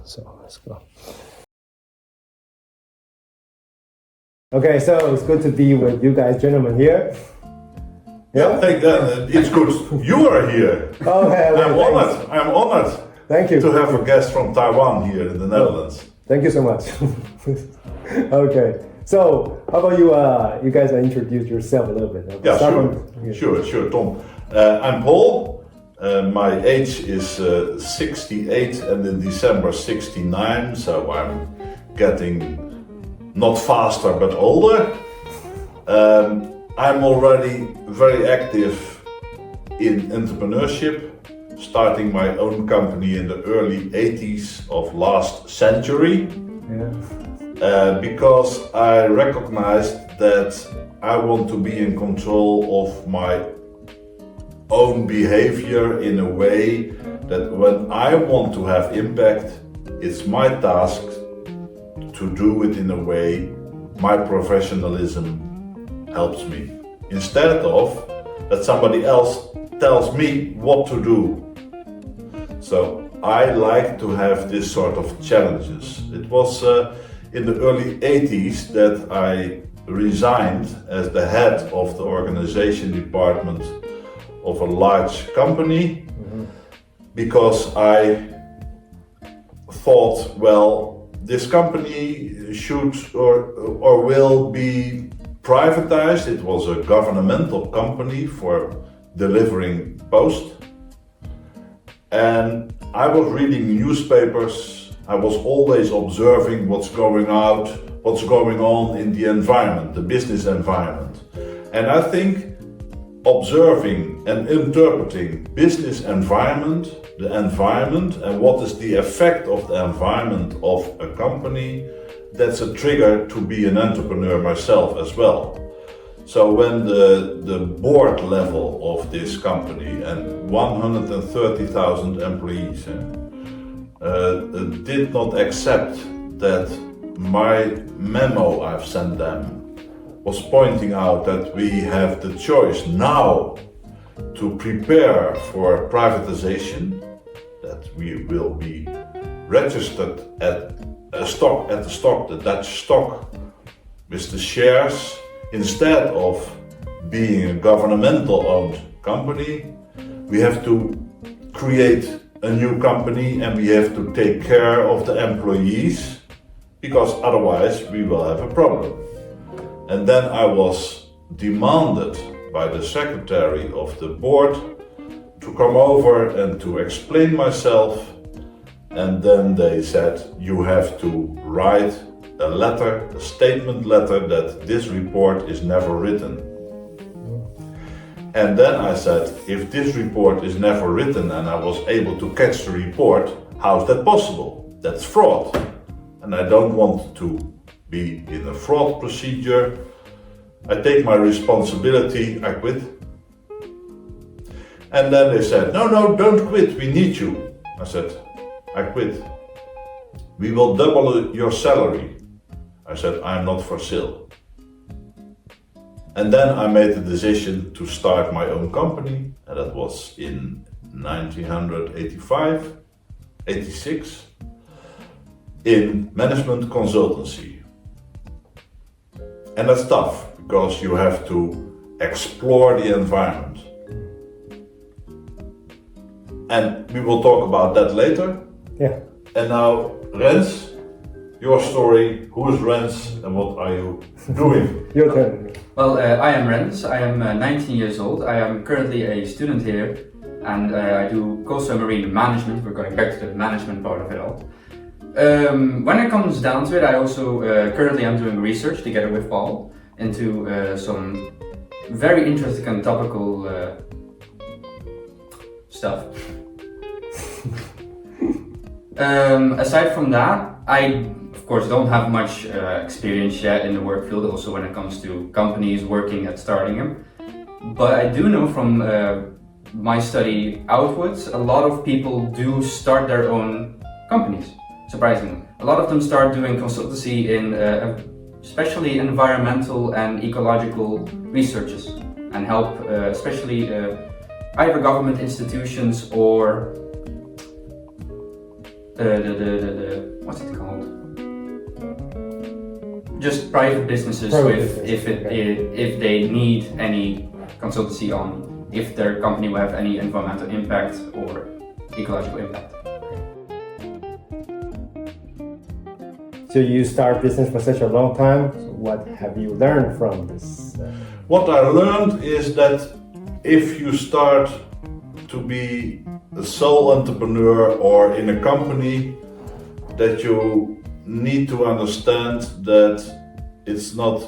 So let's go. Okay, so it's good to be with you guys, gentlemen, here. Yeah, thank that. It's good you are here. Okay, I'm honored. Thank you. To have a guest from Taiwan here in the Netherlands. Thank you so much. Okay, so how about you? You guys introduce yourself a little bit. Yeah, sure, Tom. I'm Paul. My age is 68 and in December 69, so I'm getting not faster but older. I'm already very active in entrepreneurship, starting my own company in the early 80s of last century. Yeah. Because I recognized that I want to be in control of my own behavior in a way that when I want to have impact, it's my task to do it in a way my professionalism helps me, instead of that somebody else tells me what to do. So I like to have this sort of challenges. It was in the early 80s that I resigned as the head of the organization department of a large company, because I thought, well, this company should or will be privatized. It was a governmental company for delivering post. And I was reading newspapers. I was always observing what's going on in the environment, the business environment. And I think observing and interpreting business environment, the environment, and what is the effect of the environment of a company, that's a trigger to be an entrepreneur myself as well. So when the board level of this company and 130,000 employees did not accept that my memo I've sent them was pointing out that we have the choice now to prepare for privatization, that we will be registered at the Dutch stock with the shares, instead of being a governmental owned company. We have to create a new company and we have to take care of the employees, because otherwise we will have a problem. And then I was demanded by the secretary of the board to come over and to explain myself. And then they said, you have to write a letter, a statement letter, that this report is never written. And then I said, if this report is never written and I was able to catch the report, how is that possible? That's fraud. And I don't want to be in a fraud procedure. I take my responsibility, I quit. And then they said, no, don't quit, we need you. I said, I quit. We will double your salary. I said, I'm not for sale. And then I made the decision to start my own company, and that was in 1985, 86, in management consultancy. And that's tough, because you have to explore the environment. And we will talk about that later. Yeah. And now, Rens, your story. Who is Rens and what are you doing? Your turn. Well, I am Rens. I am 19 years old. I am currently a student here, and I do coastal marine management. We're going back to the management part of it all. When it comes down to it, I also currently am doing research together with Paul into some very interesting and topical stuff. Aside from that, I of course don't have much experience yet in the work field, also when it comes to companies working at starting them. But I do know from my study outwards, a lot of people do start their own companies, surprisingly. A lot of them start doing consultancy in especially environmental and ecological researches, and help especially either government institutions or what's it called? Just private businesses if they need any consultancy on if their company will have any environmental impact or ecological impact. So you start business for such a long time. So what have you learned from this? What I learned is that if you start to be a sole entrepreneur or in a company, that you need to understand that it's not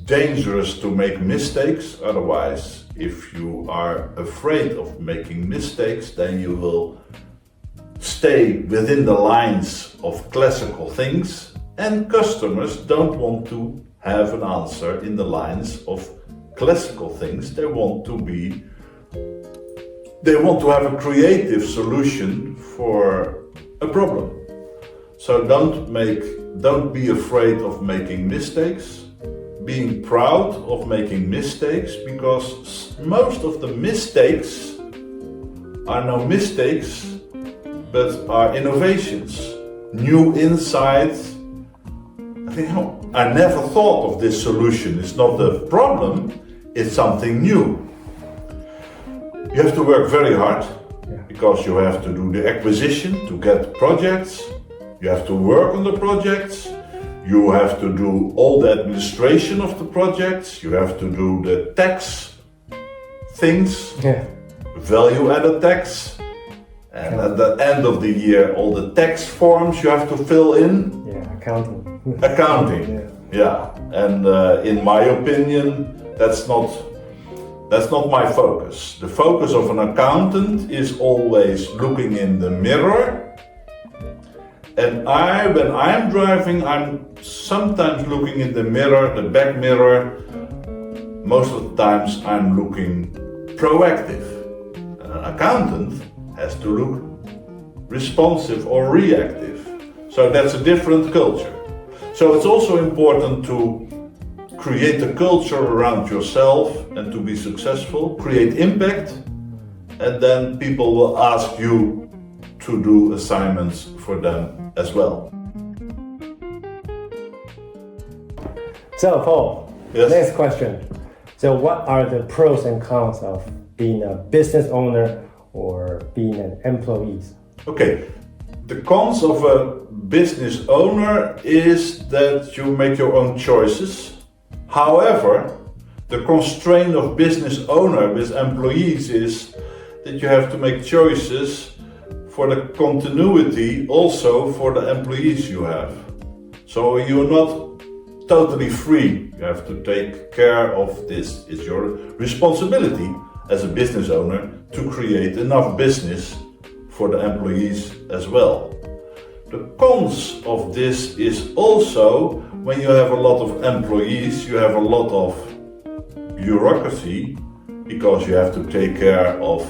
dangerous to make mistakes. Otherwise, if you are afraid of making mistakes, then you will stay within the lines of classical things, and customers don't want to have an answer in the lines of classical things. They want to have a creative solution for a problem. So don't be afraid of making mistakes, being proud of making mistakes, because most of the mistakes are no mistakes, but are innovations, new insights. I never thought of this solution. It's not the problem, it's something new. You have to work very hard, because you have to do the acquisition to get projects, you have to work on the projects, you have to do all the administration of the projects, you have to do the tax things, value added tax, and at the end of the year all the tax forms you have to fill in. Accounting. And in my opinion, that's not my focus. The focus of an accountant is always looking in the mirror. And when I'm driving, I'm sometimes looking in the mirror, the back mirror. Most of the times I'm looking proactive. An accountant has to look responsive or reactive. So that's a different culture. So it's also important to create a culture around yourself and to be successful, create impact, and then people will ask you to do assignments for them as well. So Paul, yes. Next question. So what are the pros and cons of being a business owner or being an employee? Okay, the cons of a business owner is that you make your own choices. However, the constraint of business owner with employees is that you have to make choices for the continuity also for the employees you have. So you're not totally free. You have to take care of this. It's your responsibility as a business owner to create enough business for the employees as well. The cons of this is also when you have a lot of employees, you have a lot of bureaucracy, because you have to take care of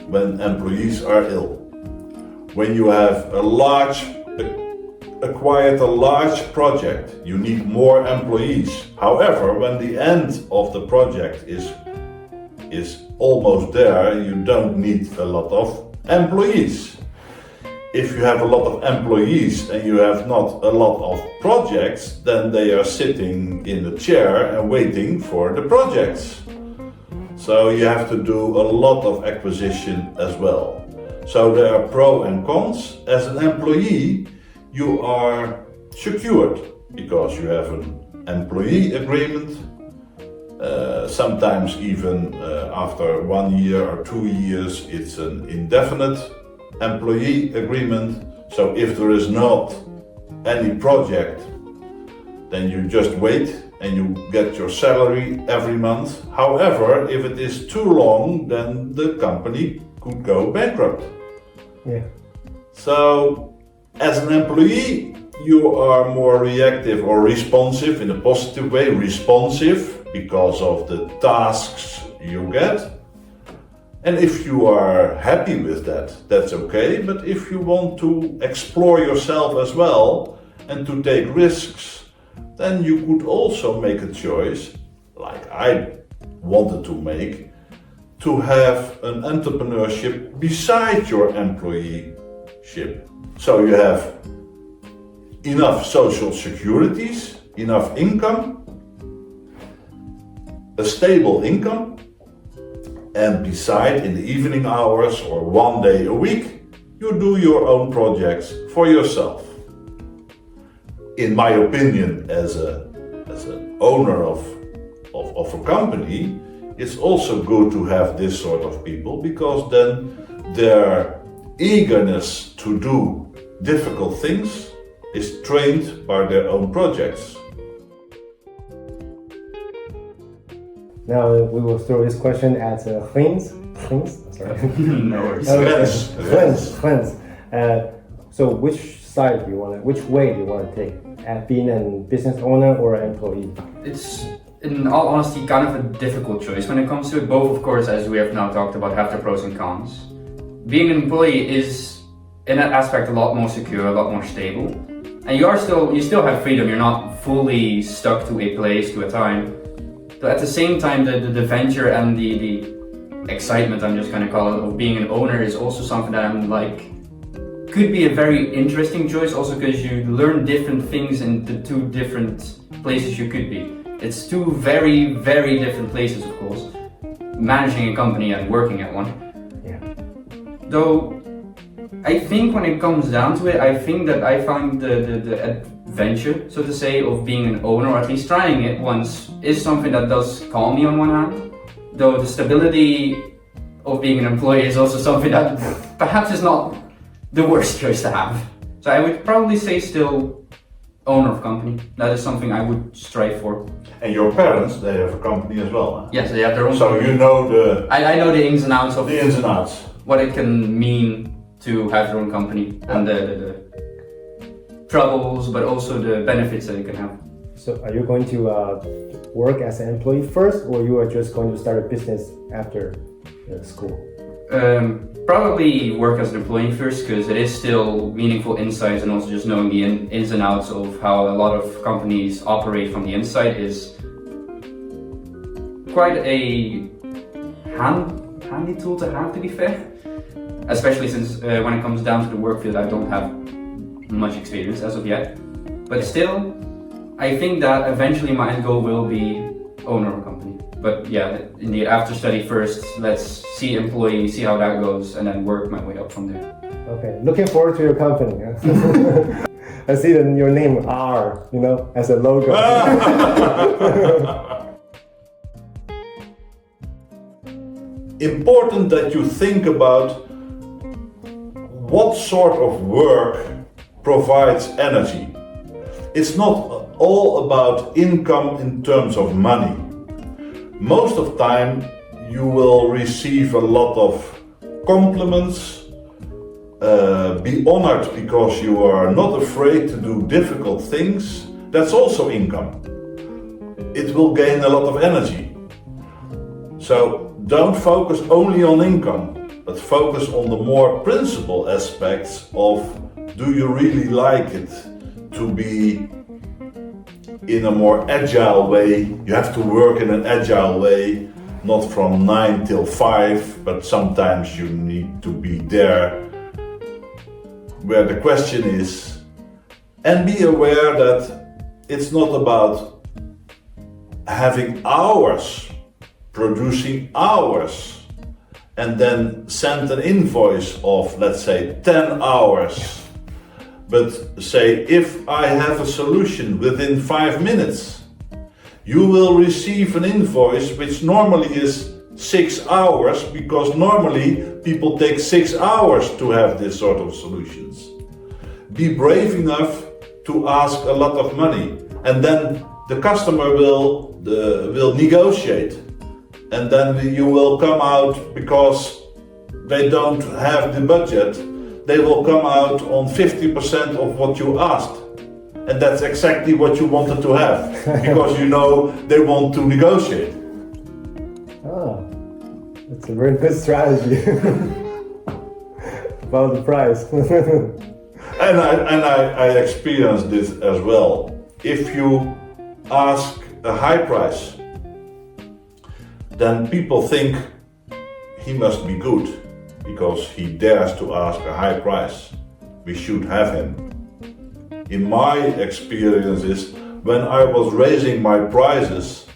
when employees are ill. When you have acquired a large project, you need more employees. However, when the end of the project is almost there, you don't need a lot of employees. If you have a lot of employees and you have not a lot of projects, then they are sitting in a chair and waiting for the projects. So you have to do a lot of acquisition as well. So there are pros and cons. As an employee, you are secured because you have an employee agreement. Sometimes even after 1 year or 2 years, it's an indefinite employee agreement. So if there is not any project, then you just wait and you get your salary every month. However, if it is too long, then the company could go bankrupt. So as an employee, you are more reactive or responsive in a positive way. Responsive because of the tasks you get. And if you are happy with that, that's okay. But if you want to explore yourself as well and to take risks, then you could also make a choice, like I wanted to make, to have an entrepreneurship beside your employeeship. So you have enough social securities, enough income, a stable income, and beside, in the evening hours or 1 day a week, you do your own projects for yourself. In my opinion, as an owner of a company, it's also good to have this sort of people, because then their eagerness to do difficult things is trained by their own projects. Now we will throw this question at Rens. Sorry. No worries. Rens. So which side do you want to, which way do you want to take? At being a business owner or an employee? It's, in all honesty, kind of a difficult choice when it comes to it. Both, of course, as we have now talked about, have their pros and cons. Being an employee is, in that aspect, a lot more secure, a lot more stable. And you still have freedom. You're not fully stuck to a place, to a time. But at the same time, the venture and the excitement, I'm just gonna call it, of being an owner is also something that I'm like, could be a very interesting choice, also because you learn different things in the two different places you could be. It's two very, very different places, of course. Managing a company and working at one. Yeah. Though, I think when it comes down to it, I think that I found the adventure, so to say, of being an owner, or at least trying it once, is something that does calm me on one hand. Though the stability of being an employee is also something that perhaps is not the worst choice to have. So I would probably say still owner of company. That is something I would strive for. And your parents, they have a company as well, huh? Yes, they have their own So company. you know I know the ins and outs of the ins and outs. what it can mean to have your own company and the troubles, but also the benefits that it can have. So are you going to work as an employee first, or you are just going to start a business after school? Probably work as an employee first, because it is still meaningful insights, and also just knowing the ins and outs of how a lot of companies operate from the inside is quite a handy tool to have, to be fair. Especially since when it comes down to the work field, I don't have much experience as of yet. But still, I think that eventually my end goal will be owner of a company. But yeah, indeed, after study first, let's see employee, see how that goes, and then work my way up from there. Okay, looking forward to your company. I see your name R, as a logo. Important that you think about what sort of work provides energy. It's not all about income in terms of money. Most of the time you will receive a lot of compliments, be honored because you are not afraid to do difficult things. That's also income. It will gain a lot of energy. So don't focus only on income, but focus on the more principal aspects of, do you really like it to be in a more agile way? You have to work in an agile way, not from 9 till 5, but sometimes you need to be there. Where the question is, and be aware that it's not about having hours, producing hours, and then send an invoice of, let's say, 10 hours. But say, if I have a solution within 5 minutes, you will receive an invoice which normally is 6 hours, because normally people take 6 hours to have this sort of solutions. Be brave enough to ask a lot of money, and then the customer will negotiate, and then you will come out, because they don't have the budget, they will come out on 50% of what you asked. And that's exactly what you wanted to have, because they want to negotiate. Ah, that's a very good strategy about the price. And I experienced this as well. If you ask a high price, then people think he must be good because he dares to ask a high price. We should have him. In my experiences, when I was raising my prices,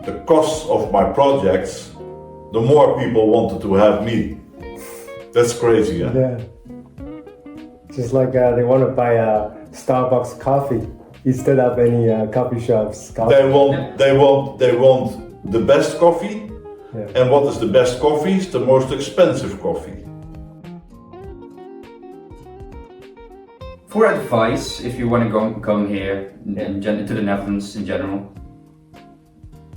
the costs of my projects, the more people wanted to have me. That's crazy, yeah? Yeah. Just like they want to buy a Starbucks coffee instead of any coffee shops. Coffee. They want the best coffee. Yeah. And what is the best coffee? It's the most expensive coffee. For advice, if you want to come here to the Netherlands in general,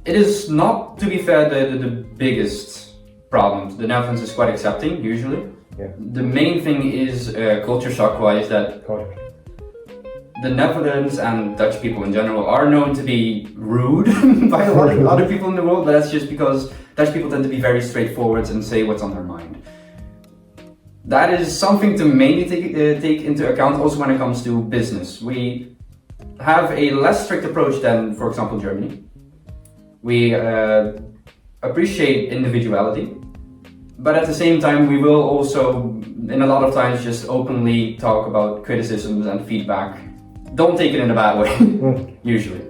it is not, to be fair, the biggest problem. The Netherlands is quite accepting usually. Yeah. The main thing is culture shock-wise that the Netherlands and Dutch people in general are known to be rude by a lot of other people in the world, but that's just because Dutch people tend to be very straightforward and say what's on their mind. That is something to mainly take into account also when it comes to business. We have a less strict approach than, for example, Germany. We appreciate individuality, but at the same time we will also, in a lot of times, just openly talk about criticisms and feedback. Don't take it in a bad way, usually.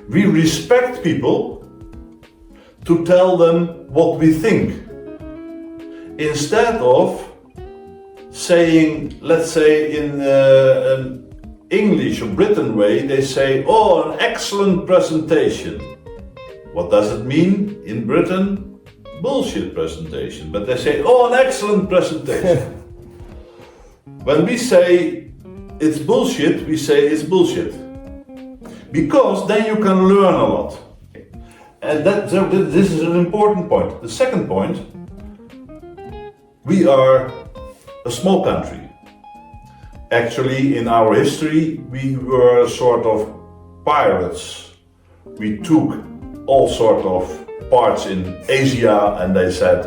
We respect people to tell them what we think. Instead of saying, let's say in an English or Britain way, they say, oh, an excellent presentation. What does it mean in Britain? Bullshit presentation. But they say, oh, an excellent presentation. When we say it's bullshit, we say it's bullshit. Because then you can learn a lot. And this is an important point. The second point, we are a small country. Actually, in our history, we were sort of pirates. We took all sort of parts in Asia, and they said,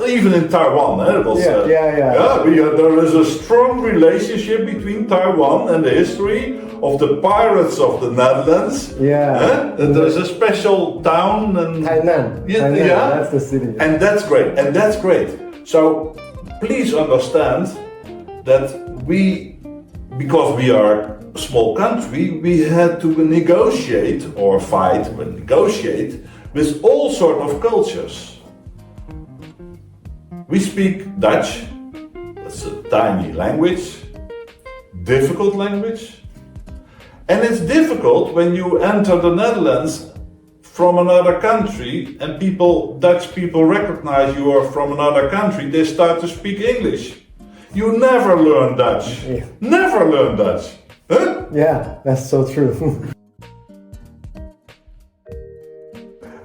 even in Taiwan, it was, there is a strong relationship between Taiwan and the history of the pirates of the Netherlands. Yeah. There's a special town and Hainan. Yeah, Hainan, yeah. That's the city. And that's great. So please understand that because we are a small country, we had to negotiate or fight, but negotiate with all sort of cultures. We speak Dutch. That's a tiny language, difficult language. And it's difficult when you enter the Netherlands from another country and Dutch people recognize you are from another country, they start to speak English. You never learn Dutch. Yeah. Never learn Dutch. Huh? Yeah, that's so true.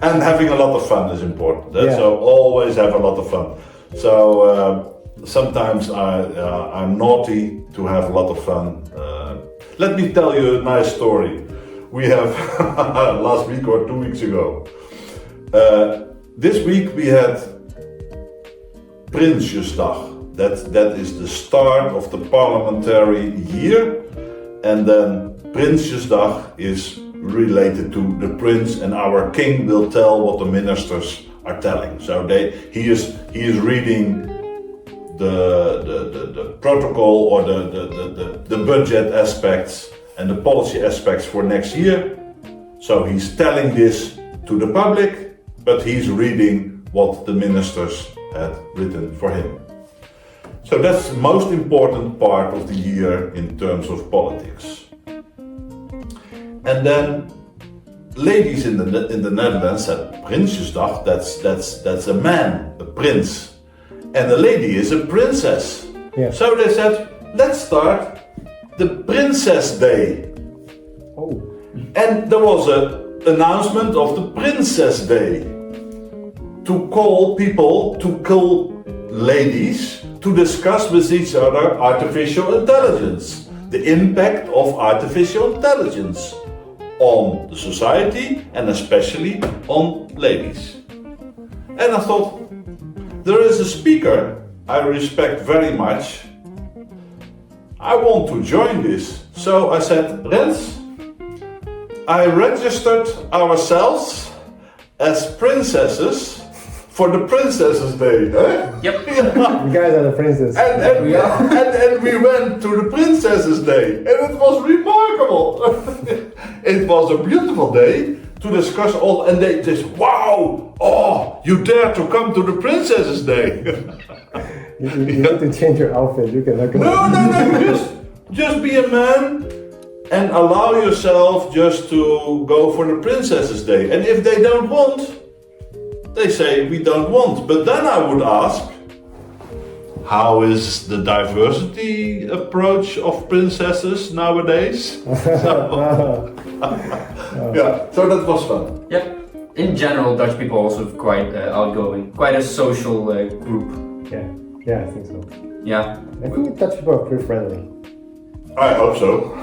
And having a lot of fun is important. Yeah. So always have a lot of fun. So sometimes I'm naughty to have a lot of fun. Let me tell you a nice story. We have last week or 2 weeks ago. This week we had Prinsjesdag. That is the start of the parliamentary year, and then Prinsjesdag is related to the prince, and our king will tell what the ministers are telling. So he is reading the protocol or the budget aspects and the policy aspects for next year. So he's telling this to the public, but he's reading what the ministers had written for him. So that's the most important part of the year in terms of politics. And then ladies in the Netherlands said Prinsjesdag, that's a man, a prince. And a lady is a princess. Yeah. So they said, let's start the Princess Day. Oh. And there was an announcement of the Princess Day to call ladies to discuss with each other artificial intelligence, the impact of artificial intelligence on the society and especially on ladies. And I thought, there is a speaker I respect very much. I want to join this. So I said, Rens, I registered ourselves as princesses for the Princesses' Day. Eh? Yep. You guys are the princess. And we went to the Princesses' Day, and it was remarkable. It was a beautiful day to discuss all, and they just, wow, oh, you dare to come to the Princesses' Day. You need to change your outfit. You cannot go. No, just be a man and allow yourself just to go for the Princesses' Day. And if they don't want, they say we don't want. But then I would ask, how is the diversity approach of princesses nowadays? Yeah, so that was fun. Yep. In general, Dutch people are also quite outgoing, quite a social group. Yeah, I think so. Yeah. I think Dutch people are pretty friendly. I hope so.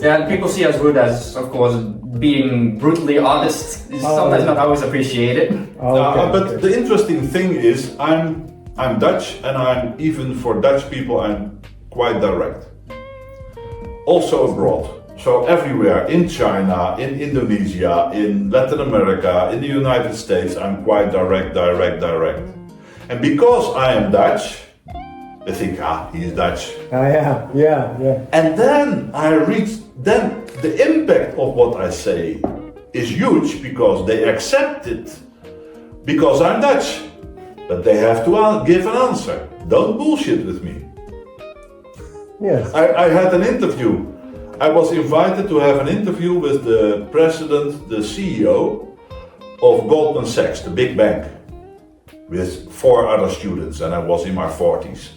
Yeah, people see us rude as, of course, being brutally honest is sometimes not always appreciated. But the interesting thing is, I'm Dutch, and I'm even for Dutch people, I'm quite direct. Also abroad. So everywhere, in China, in Indonesia, in Latin America, in the United States, I'm quite direct. And because I am Dutch, they think, he's Dutch. Yeah. And then I reach, then the impact of what I say is huge because they accept it because I'm Dutch. But they have to give an answer. Don't bullshit with me. Yes. I had an interview. I was invited to have an interview with the president, the CEO of Goldman Sachs, the big bank, with 4 other students, and I was in my 40s.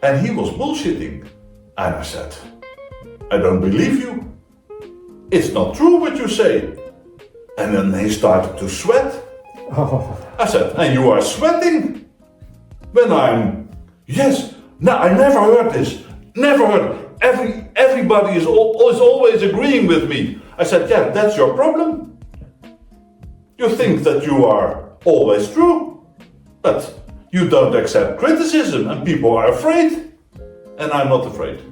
And he was bullshitting. And I said, I don't believe you. It's not true what you say. And then he started to sweat. I said, and you are sweating? When yes, no, I never heard this. Never heard. Everybody is always agreeing with me. I said, yeah, that's your problem. You think that you are always true, but you don't accept criticism and people are afraid. And I'm not afraid.